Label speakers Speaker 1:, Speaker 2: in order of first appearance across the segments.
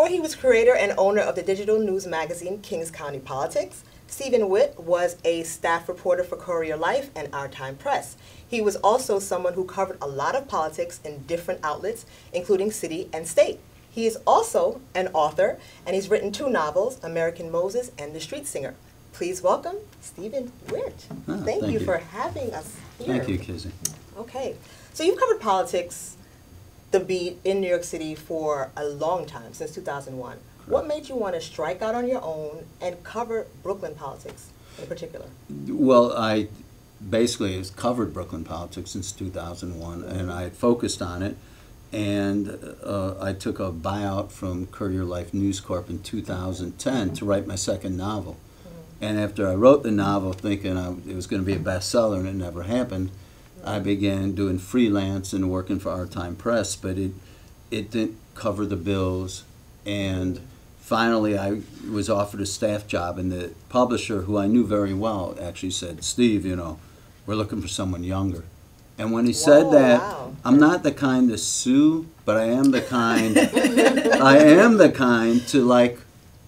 Speaker 1: Before he was creator and owner of the digital news magazine Kings County Politics, Stephen Witt was a staff reporter for Courier Life and Our Time Press. He was also someone who covered a lot of politics in different outlets, including city and state. He is also an author, and he's written 2 novels, American Moses and The Street Singer. Please welcome Stephen Witt. Thank you for having us here.
Speaker 2: Thank you, Kizzy.
Speaker 1: Okay, so you've covered politics, the beat in New York City for a long time, since 2001. Correct. What made you want to strike out on your own and cover Brooklyn politics in particular?
Speaker 2: Well, I basically have covered Brooklyn politics since 2001, and I focused on it. And I took a buyout from Courier Life News Corp in 2010 to write my second novel. And after I wrote the novel, thinking it was going to be a bestseller, and it never happened, I began doing freelance and working for Our Time Press, but it didn't cover the bills. And finally, I was offered a staff job, and the publisher, who I knew very well, actually said, "Steve, you know, we're looking for someone younger." And when he said that, I'm not the kind to sue, but I am the kind. I am the kind to, like,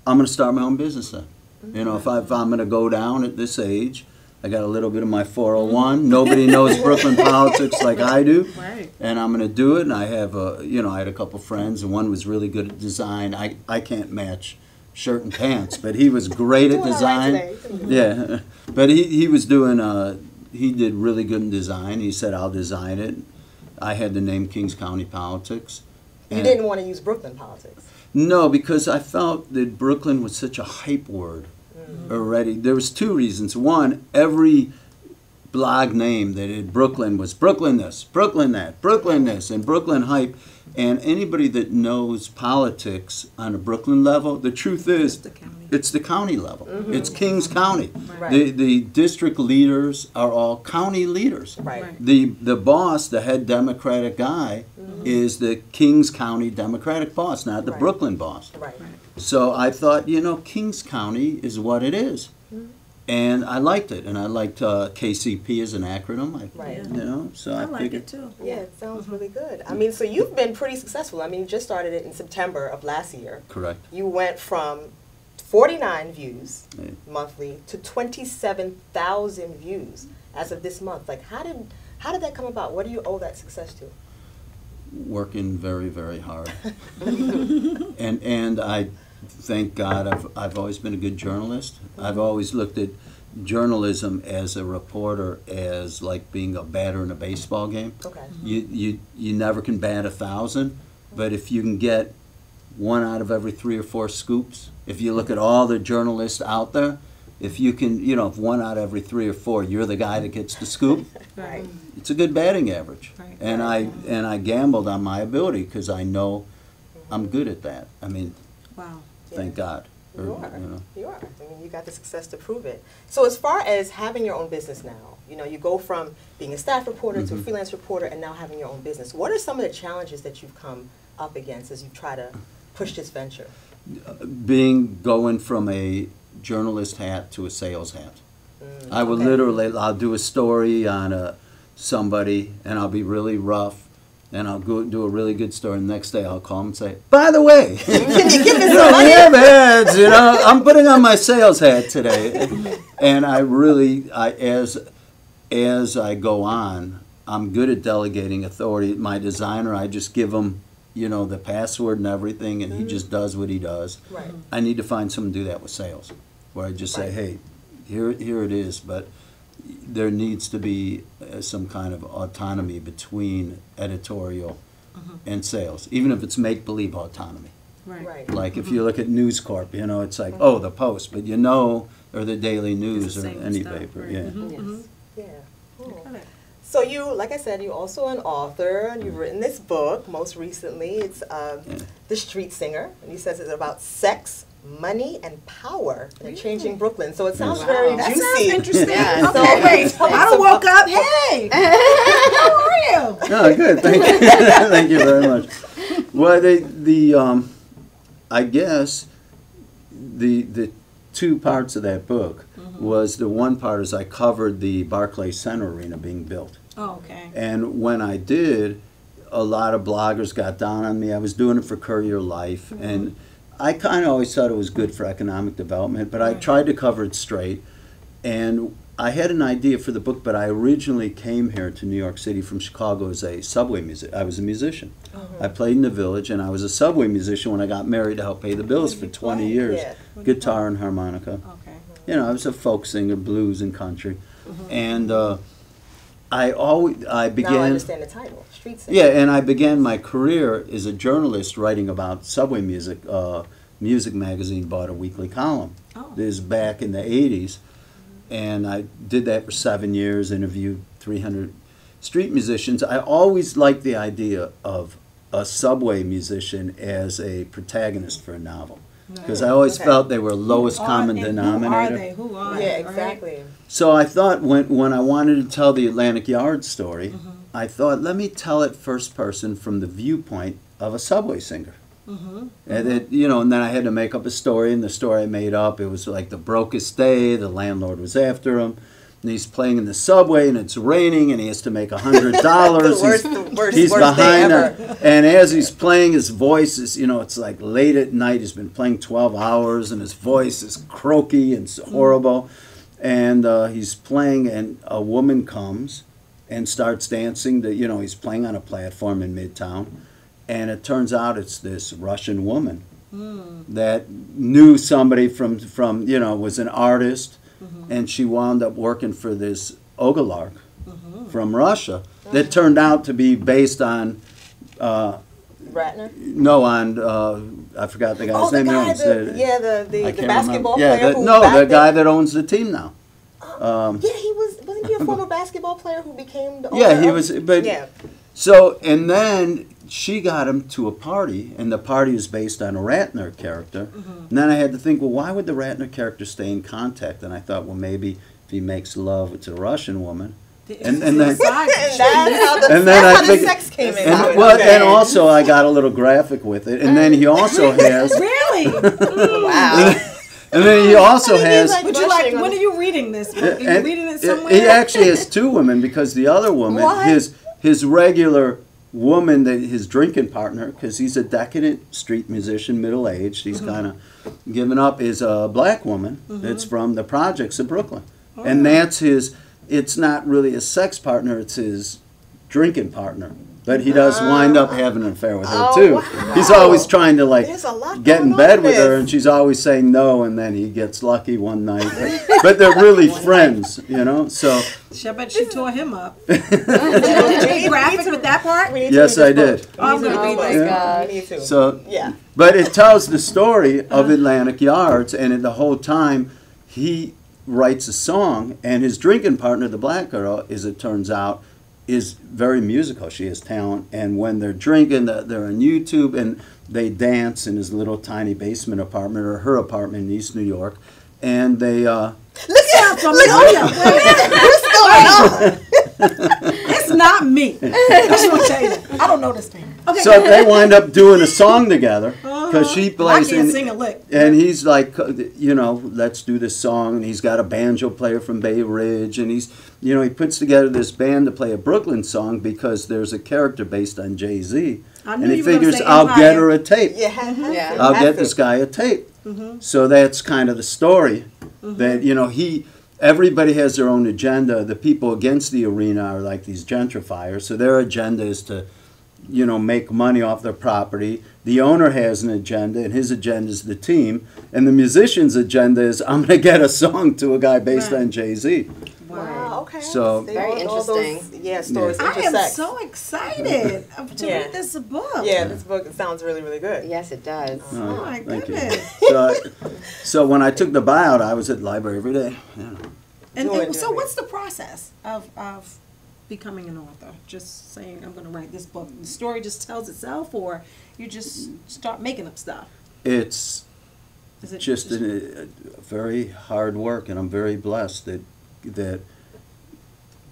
Speaker 2: I'm going to start my own business then. You know, if I'm going to go down at this age, I got a little bit of my 401. Nobody knows Brooklyn politics like I do, and I'm going to do it. And I have, you know, I had a couple friends, and one was really good at design. I can't match shirt and pants, but he was great at design. Yeah, but he was doing. He did really good in design. He said, "I'll design it." I had the name Kings County Politics.
Speaker 1: You didn't want to use Brooklyn politics?
Speaker 2: No, because I felt that Brooklyn was such a hype word already. There was 2 reasons. One, every blog name that had Brooklyn was Brooklyn this, Brooklyn that, Brooklyn this, and Brooklyn hype. And anybody that knows politics on a Brooklyn level, the truth is, it's the county level. It's Kings County. The district leaders are all county leaders. The boss, the head Democratic guy, is the Kings County Democratic boss, not the Brooklyn boss. So I thought, you know, Kings County is what it is. And I liked it, and I liked KCP as an acronym. You know, so I
Speaker 3: like it too.
Speaker 1: Yeah, it sounds really good. I mean, so you've been pretty successful. I mean, you just started it in September of last year.
Speaker 2: Correct.
Speaker 1: You went from 49 views monthly to 27,000 views as of this month. Like, how did that come about? What do you owe that success to?
Speaker 2: Working very, very hard, and I. Thank God I've always been a good journalist. I've always looked at journalism as a reporter as like being a batter in a baseball game. You never can bat 1,000, but if you can get 1 out of every 3 or 4 scoops, if you look at all the journalists out there, if you can, you know, if 1 out of every 3 or 4, you're the guy that gets the scoop. It's a good batting average. And I gambled on my ability because I know I'm good at that. I mean. Thank God.
Speaker 1: You are. I mean, you got the success to prove it. So as far as having your own business now, you know, you go from being a staff reporter to a freelance reporter and now having your own business. What are some of the challenges that you've come up against as you try to push this venture?
Speaker 2: Going from a journalist hat to a sales hat. I will literally, I'll do a story on somebody, and I'll be really rough. And I'll go do a really good story. And the next day I'll call them and say, "By the way,
Speaker 1: can you give me
Speaker 2: some money? We have ads, you know. I'm putting on my sales hat today." And I really, as I go on, I'm good at delegating authority. My designer, I just give him, you know, the password and everything, and he just does what he does. I need to find someone to do that with sales, where I just say, "Hey, here it is," but there needs to be some kind of autonomy between editorial and sales, even if it's make-believe autonomy. Like if you look at News Corp, you know, it's like, oh, the Post, but you know, or the Daily News or any paper.
Speaker 1: Cool. So you, like I said, you're also an author, and you've written this book. Most recently, it's The Street Singer, and he says it's about sex, money, and power in a changing Brooklyn. So it sounds very juicy.
Speaker 3: That sounds interesting. I don't woke up. Hey, how are you?
Speaker 2: Oh, good. Thank you. Thank you very much. Well, I guess the 2 parts of that book was, the one part is I covered the Barclays Center Arena being built. And when I did, a lot of bloggers got down on me. I was doing it for Courier Life, and I kind of always thought it was good for economic development, but I tried to cover it straight. And I had an idea for the book, but I originally came here to New York City from Chicago as a subway musician. I was a musician. I played in the Village, and I was a subway musician when I got married to help pay the bills for 20 years. Guitar and harmonica.
Speaker 3: Okay.
Speaker 2: You know, I was a folk singer, blues and country. And I began...
Speaker 1: Now I understand the title, Street Singer.
Speaker 2: Yeah, and I began my career as a journalist writing about subway music. Music Magazine bought a weekly column. This is back in the 80s. And I did that for 7 years, interviewed 300 street musicians. I always liked the idea of a subway musician as a protagonist for a novel. Because I always felt they were lowest common denominator.
Speaker 3: Who are they?
Speaker 1: Yeah, exactly.
Speaker 2: So I thought when I wanted to tell the Atlantic Yard story, I thought, let me tell it first person from the viewpoint of a subway singer. And then I had to make up a story, and the story I made up, it was like the brokest day, the landlord was after him, and he's playing in the subway, and it's raining, and he has to make $100. He's behind her, and as he's playing, his voice is, it's like late at night, he's been playing 12 hours, and his voice is croaky and horrible, and he's playing, and a woman comes and starts dancing, he's playing on a platform in Midtown. And it turns out it's this Russian woman that knew somebody from was an artist, and she wound up working for this oligarch from Russia that turned out to be based on
Speaker 1: Ratner?
Speaker 2: No, on I forgot the guy's name.
Speaker 1: The basketball player.
Speaker 2: The guy that owns the team now.
Speaker 1: Wasn't he a former basketball player who became the owner?
Speaker 2: Yeah, he was. But so and then she got him to a party, and the party was based on a Ratner character. And then I had to think, well, why would the Ratner character stay in contact? And I thought, well, maybe if he makes love with a Russian woman. And then
Speaker 1: that's how the sex came in.
Speaker 2: And also I got a little graphic with it. And then he also has...
Speaker 3: Really?
Speaker 1: Wow.
Speaker 2: And then he also has...
Speaker 3: Would you like? When are you reading this? Are you reading it somewhere?
Speaker 2: He actually has two women, because the other woman, his regular woman, his drinking partner, because he's a decadent street musician, middle-aged, he's kind of given up, is a black woman that's from the projects of Brooklyn. And that's his... It's not really a sex partner, it's his drinking partner. But he does wind up having an affair with her, too. Wow. He's always trying to, get in bed with her, and she's always saying no, and then he gets lucky one night. But they're really friends, so...
Speaker 3: I bet she tore him up. Did you get graphic with that part?
Speaker 2: Yes, I did.
Speaker 3: Oh, my God.
Speaker 1: We need to.
Speaker 2: So, but it tells the story of Atlantic Yards, and the whole time he writes a song, and his drinking partner, the black girl, as it turns out, is very musical. She has talent, and when they're drinking, they're on YouTube, and they dance in his little tiny basement apartment, or her apartment in East New York, and they...
Speaker 3: What's going on? It's not me. I just want to tell you that. I don't know this thing. Okay.
Speaker 2: So they wind up doing a song together, because she plays...
Speaker 3: I can't sing a lick.
Speaker 2: And he's like, let's do this song, and he's got a banjo player from Bay Ridge, and he's... he puts together this band to play a Brooklyn song because there's a character based on Jay-Z. And he figures, I'll get her a tape. I'll get this guy a tape. So that's kind of the story. That, everybody has their own agenda. The people against the arena are like these gentrifiers. So their agenda is to, make money off their property. The owner has an agenda, and his agenda is the team. And the musician's agenda is, I'm going to get a song to a guy based on Jay-Z.
Speaker 1: Wow, okay.
Speaker 2: So
Speaker 4: very interesting.
Speaker 1: Stories
Speaker 3: I am so excited to read this book.
Speaker 1: Yeah, this book sounds really, really good.
Speaker 4: Yes, it does.
Speaker 3: Oh my goodness.
Speaker 2: So when I took the buyout, I was at the library every day.
Speaker 3: And so what's the process of becoming an author? Just saying, I'm going to write this book. The story just tells itself, or you just start making up stuff?
Speaker 2: It's just a very hard work, and I'm very blessed that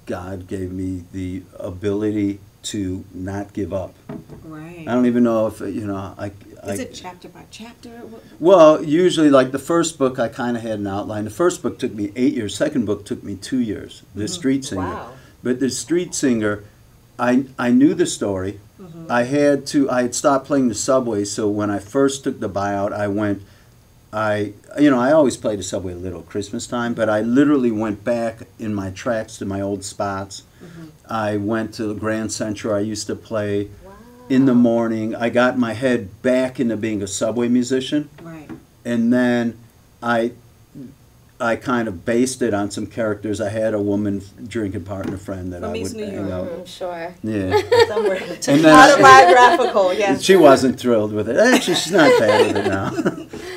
Speaker 2: God gave me the ability to not give up.
Speaker 3: Right.
Speaker 2: I don't even know if, Is
Speaker 3: it chapter by chapter?
Speaker 2: Well, usually, like the first book, I kind of had an outline. The first book took me 8 years. Second book took me 2 years. The Street Singer.
Speaker 1: Wow.
Speaker 2: But the Street Singer, I knew the story. I had stopped playing the subway, so when I first took the buyout, I always play the subway a little Christmas time, but I literally went back in my tracks to my old spots. I went to the Grand Central. I used to play in the morning. I got my head back into being a subway musician.
Speaker 3: Right.
Speaker 2: And then I kind of based it on some characters. I had a woman drinking partner friend that
Speaker 3: From
Speaker 2: I would
Speaker 3: East New
Speaker 2: hang
Speaker 3: York.
Speaker 2: out.
Speaker 4: Sure.
Speaker 2: Yeah.
Speaker 1: Somewhere.
Speaker 2: And then
Speaker 1: Autobiographical, yes.
Speaker 2: she wasn't thrilled with it. Actually, she's not bad with it now.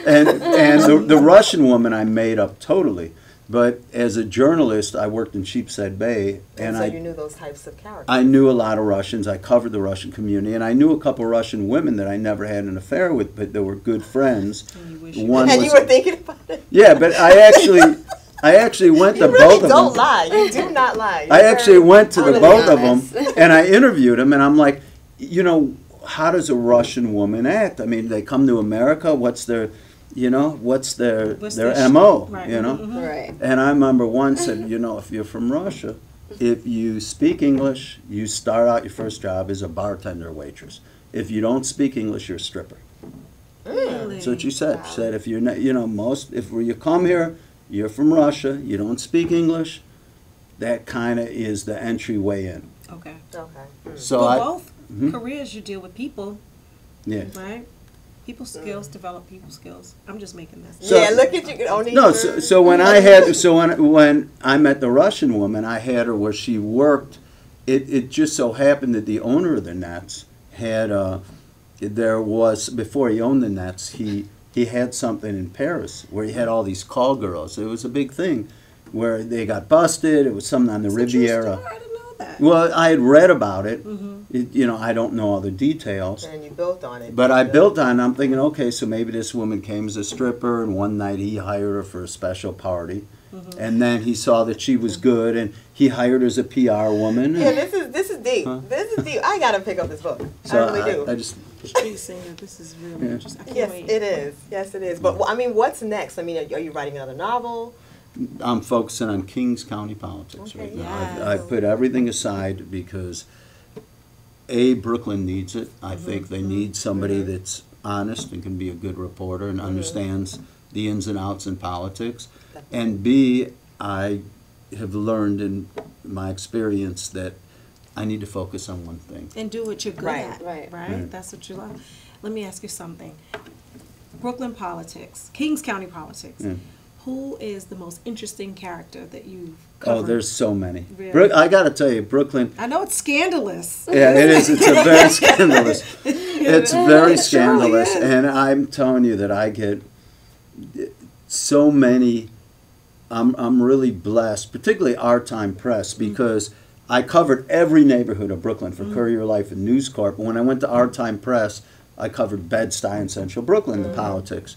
Speaker 2: and the Russian woman I made up totally. But as a journalist, I worked in Sheepshead Bay,
Speaker 1: And so you knew those types of characters.
Speaker 2: I knew a lot of Russians. I covered the Russian community, and I knew a couple Russian women that I never had an affair with, but they were good friends.
Speaker 3: And you wish
Speaker 2: One
Speaker 1: and
Speaker 2: was,
Speaker 1: you were thinking about it.
Speaker 2: yeah, but I actually went to
Speaker 1: You really
Speaker 2: both of
Speaker 1: don't
Speaker 2: them.
Speaker 1: lie. You do not lie.
Speaker 2: I
Speaker 1: You're
Speaker 2: actually
Speaker 1: very
Speaker 2: went to the
Speaker 1: brutally
Speaker 2: both of
Speaker 1: honest.
Speaker 2: them, and I interviewed them, and I'm like, how does a Russian woman act? I mean, they come to America. What's their MO?
Speaker 3: Right.
Speaker 4: Right.
Speaker 2: And I remember one said, if you're from Russia, if you speak English, you start out your first job as a bartender or waitress. If you don't speak English, you're a stripper.
Speaker 3: Really?
Speaker 2: That's what she said. She said if you're not, if you come here, you're from Russia, you don't speak English, that kind of is the entryway in.
Speaker 3: Okay.
Speaker 1: Okay.
Speaker 2: So
Speaker 3: Well, both careers you deal with people,
Speaker 2: yeah.
Speaker 3: right? People skills, develop people skills. I'm just making this.
Speaker 2: So-
Speaker 1: Yeah, look at you. Only
Speaker 2: No, so when when I met the Russian woman, I had her where she worked. It just so happened that the owner of the Nets had before he owned the Nets, he had something in Paris where he had all these call girls. It was a big thing where they got busted. It was something on the Riviera.
Speaker 3: I didn't know that.
Speaker 2: Well, I had read about it. I don't know all the details.
Speaker 1: And you built on it.
Speaker 2: But I built on it. I'm thinking, okay, so maybe this woman came as a stripper, and one night he hired her for a special party. And then he saw that she was good, and he hired her as a PR woman.
Speaker 1: Yeah, this is deep.
Speaker 2: Huh?
Speaker 1: This is deep. I gotta pick up this book.
Speaker 2: So
Speaker 1: I really do.
Speaker 2: I just,
Speaker 3: She's saying that this is really
Speaker 2: Yeah.
Speaker 3: interesting. I can't
Speaker 1: Yes,
Speaker 3: wait.
Speaker 1: it is. Yes, it is. But I mean, what's next? I mean, are you writing another novel?
Speaker 2: I'm focusing on Kings County politics
Speaker 1: Okay,
Speaker 2: right now.
Speaker 3: yes.
Speaker 2: I put everything aside because, Brooklyn needs it. I think they need somebody that's honest and can be a good reporter and understands the ins and outs in politics. And B, I have learned in my experience that I need to focus on one thing.
Speaker 3: And do what you're good
Speaker 1: Right,
Speaker 3: at.
Speaker 4: right.
Speaker 2: Right.
Speaker 3: That's what you love. Let me ask you something. Brooklyn politics, Kings County politics.
Speaker 2: Yeah.
Speaker 3: Who is the most interesting character that you've covered?
Speaker 2: Oh, there's so many.
Speaker 3: Really?
Speaker 2: I got to tell you, Brooklyn.
Speaker 3: I know it's scandalous.
Speaker 2: Yeah, it is. It's a very scandalous. It's very scandalous, and I'm telling you that I get so many. I'm really blessed, particularly Our Time Press, because I covered every neighborhood of Brooklyn for Courier Life and News Corp. But when I went to Our Time Press, I covered Bed-Stuy and Central Brooklyn, the politics.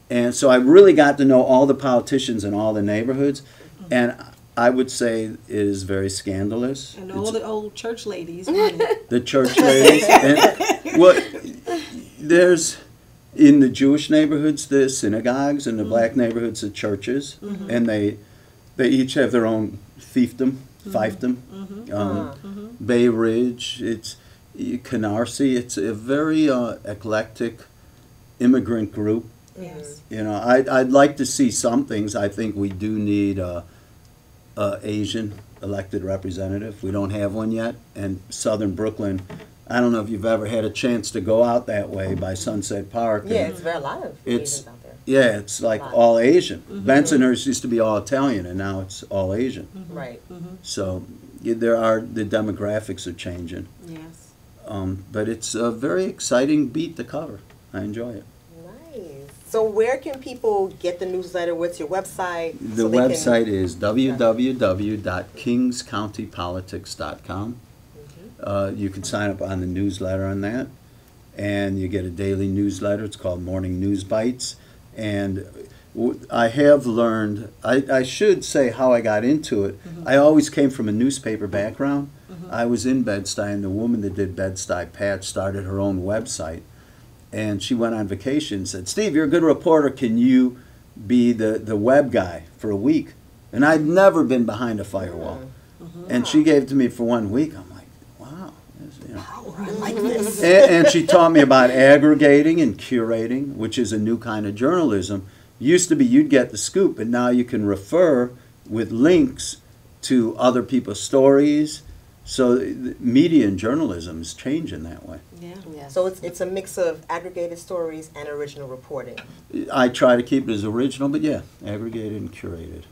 Speaker 2: And so I really got to know all the politicians in all the neighborhoods, and I would say it is very scandalous.
Speaker 3: And
Speaker 2: It's
Speaker 3: all the old church ladies. running.
Speaker 2: the church ladies. And, well, there's in the Jewish neighborhoods the synagogues, and the black neighborhoods the churches, and they each have their own fiefdom, Bay Ridge. It's Canarsie. It's a very eclectic immigrant group.
Speaker 3: Yes.
Speaker 2: I'd like to see some things. I think we do need a Asian elected representative. We don't have one yet. And Southern Brooklyn, I don't know if you've ever had a chance to go out that way by Sunset Park.
Speaker 1: Yeah,
Speaker 2: and
Speaker 1: it's very a lot of
Speaker 2: It's-
Speaker 1: Asians out there.
Speaker 2: yeah, it's like all Asian. Bensonhurst used to be all Italian, and now it's all Asian.
Speaker 1: Right.
Speaker 2: So the demographics are changing.
Speaker 3: Yes.
Speaker 2: But it's a very exciting beat to cover. I enjoy it.
Speaker 1: Nice. So where can people get the newsletter? What's your website?
Speaker 2: The
Speaker 1: so they can-
Speaker 2: website is www.kingscountypolitics.com. You can sign up on the newsletter on that, and you get a daily newsletter. It's called Morning News Bites. And I have learned, I should say how I got into it. I always came from a newspaper background. I was in Bed-Stuy, and the woman that did Bed-Stuy, Pat, started her own website. And she went on vacation and said, Steve, you're a good reporter. Can you be the web guy for a week? And I'd never been behind a firewall. And she gave it to me for 1 week. I'm like, wow. Yeah.
Speaker 1: I like this.
Speaker 2: And she taught me about aggregating and curating, which is a new kind of journalism. Used to be you'd get the scoop, but now you can refer with links to other people's stories. So media and journalism is changing that way.
Speaker 3: Yeah.
Speaker 1: Yeah. So it's a mix of aggregated stories and original reporting.
Speaker 2: I try to keep it as original, but yeah, aggregated and curated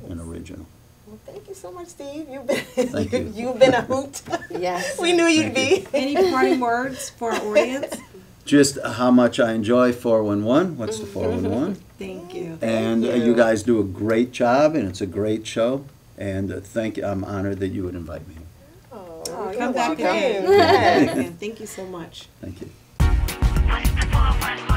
Speaker 2: and original.
Speaker 1: Well, thank you so much, Steve. You've been
Speaker 2: Thank you.
Speaker 1: you've been a hoot.
Speaker 4: Yes.
Speaker 1: We knew you'd be.
Speaker 3: Any parting words for our audience?
Speaker 2: Just how much I enjoy 411. What's the 411?
Speaker 3: Thank you.
Speaker 2: And
Speaker 1: Thank you.
Speaker 2: you guys do a great job, and it's a great show. And I'm honored that you would invite me.
Speaker 1: Oh,
Speaker 3: Come
Speaker 1: you're
Speaker 3: back
Speaker 1: welcome.
Speaker 3: again.
Speaker 1: Yes.
Speaker 3: Thank you so much.
Speaker 2: Thank you.
Speaker 5: What's the 411?